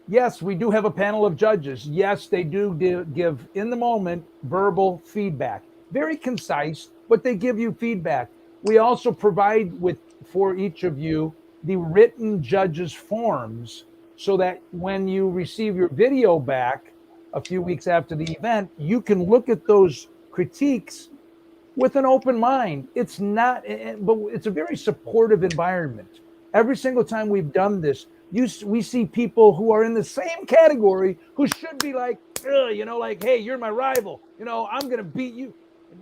S1: yes, we do have a panel of judges. Yes, they do give in the moment verbal feedback, very concise, but they give you feedback. We also provide for each of you the written judges forms, so that when you receive your video back a few weeks after the event, you can look at those critiques with an open mind. It's not, but it's a very supportive environment. Every single time we've done this, we see people who are in the same category who should be like, like, hey, you're my rival. I'm gonna beat you,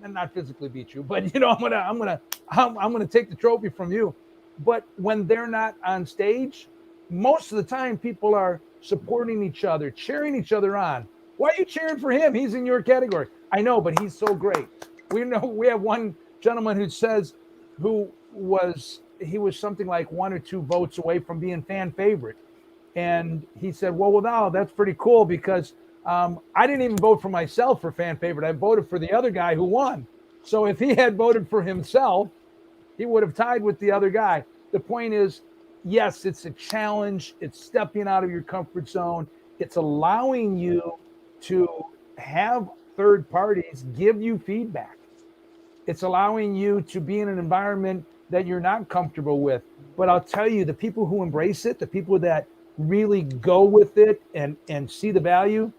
S1: and not physically beat you, but I'm gonna take the trophy from you. But when they're not on stage, most of the time people are supporting each other, cheering each other on. Why are you cheering for him? He's in your category. I know, but he's so great. We have one gentleman who was something like 1 or 2 votes away from being fan favorite. And he said, well, wow, that's pretty cool because I didn't even vote for myself for fan favorite. I voted for the other guy who won. So if he had voted for himself, he would have tied with the other guy. The point is, yes, it's a challenge. It's stepping out of your comfort zone. It's allowing you to have third parties give you feedback. It's allowing you to be in an environment that you're not comfortable with. But I'll tell you, the people who embrace it, the people that really go with it and see the value,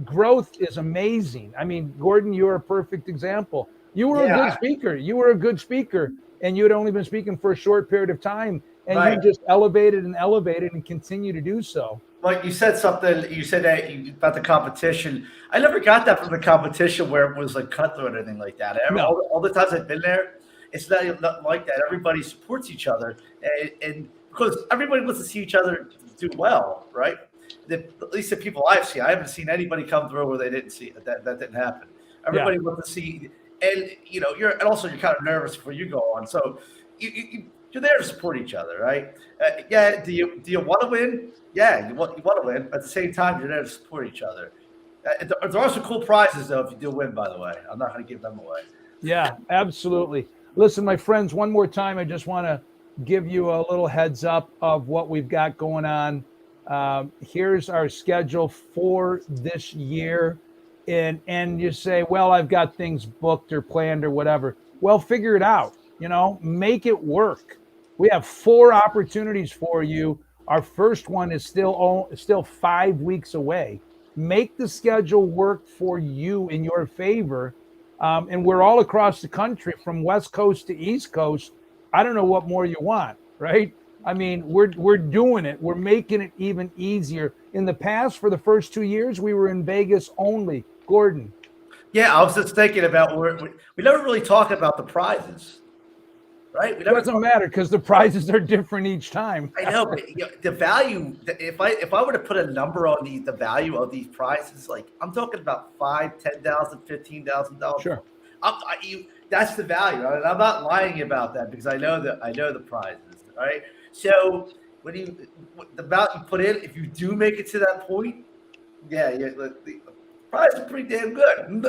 S1: growth is amazing. I mean, Gordon, you're a perfect example. You were a good speaker. You were a good speaker, and you had only been speaking for a short period of time, and you just elevated and continue to do so.
S3: Like you said something, you said that about the competition. I never got that from the competition where it was like cutthroat or anything like that. All the times I've been there, it's not like that. Everybody supports each other, and because everybody wants to see each other do well, right? At least the people I've seen, I haven't seen anybody come through where they didn't see it. That didn't happen. Everybody wants to see, and you're kind of nervous before you go on, so you're there to support each other, right? Do you want to win? Yeah, you want to win. At the same time, you're there to support each other. There are some cool prizes, though, if you do win, by the way. I'm not going to give them away.
S1: Yeah, absolutely. Listen, my friends, one more time, I just want to give you a little heads up of what we've got going on. Here's our schedule for this year. And you say, well, I've got things booked or planned or whatever. Well, figure it out. Make it work. We have 4 opportunities for you. Our first one is still 5 weeks away. Make the schedule work for you in your favor. And we're all across the country from West Coast to East Coast. I don't know what more you want, right? I mean, we're doing it. We're making it even easier. In the past, for the first 2 years, we were in Vegas only. Gordon.
S3: Yeah, I was just thinking about we never really talk about the prizes. right?
S1: It doesn't matter because the prizes are different each time.
S3: I know, but the value. If I were to put a number on the value of these prizes, like I'm talking about $5,000, $10,000, $15,000.
S1: Sure.
S3: That's the value, and I'm not lying about that because I know the prizes. All right. So the amount you put in, if you do make it to that point, the prize is pretty damn good.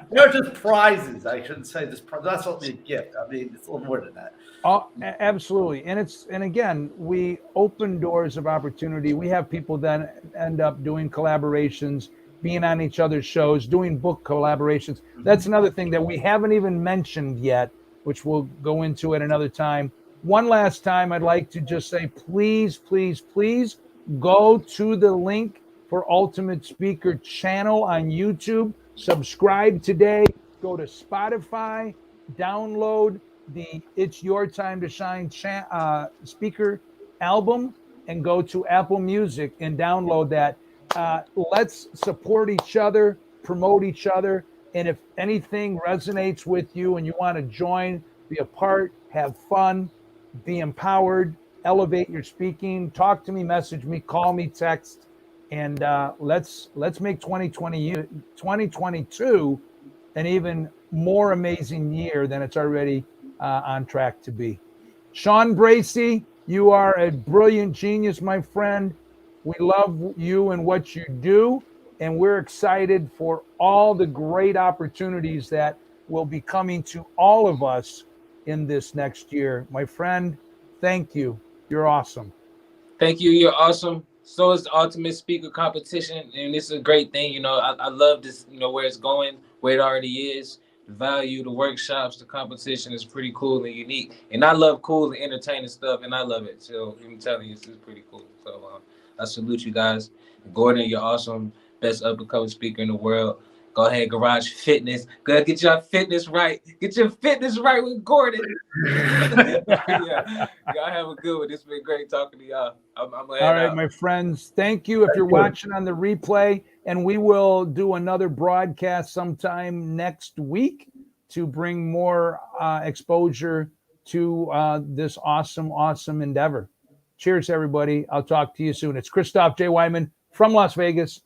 S3: They're just prizes. I shouldn't say this. That's only a gift. I mean, it's a little more than that.
S1: Oh, absolutely. And again, we open doors of opportunity. We have people that end up doing collaborations, being on each other's shows, doing book collaborations. That's another thing that we haven't even mentioned yet, which we'll go into at another time. One last time, I'd like to just say, please, please, please go to the link for Ultimate Speaker channel on YouTube. Subscribe today. Go to Spotify, download the It's Your Time to Shine speaker album, and go to Apple Music and download that. Let's support each other, promote each other, and if anything resonates with you and you want to join, be a part, have fun, be empowered, elevate your speaking, talk to me, message me, call me, text, and let's make 2022 an even more amazing year than it's already on track to be. Chawn Bracey, you are a brilliant genius, my friend. We love you and what you do, and we're excited for all the great opportunities that will be coming to all of us in this next year. My friend, thank you. You're awesome.
S4: Thank you. You're awesome. So is the Ultimate Speaker competition, and it's a great thing. You know, I love this, you know, where it's going, where it already is. The value, the workshops, the competition is pretty cool and unique. And I love cool and entertaining stuff, and I love it. So I'm telling you, it's pretty cool. So I salute you guys. Gordon, you're awesome. Best up-and-coming speaker in the world. Go ahead, Garage Fitness. Go get your fitness right. Get your fitness right with Gordon. Yeah. Y'all have a good one. It's been great talking to y'all. I'm all right,
S1: my friends. Thank you if you're watching on the replay, and we will do another broadcast sometime next week to bring more exposure to this awesome endeavor. Cheers, everybody. I'll talk to you soon. It's Christoff J. Weihman from Las Vegas.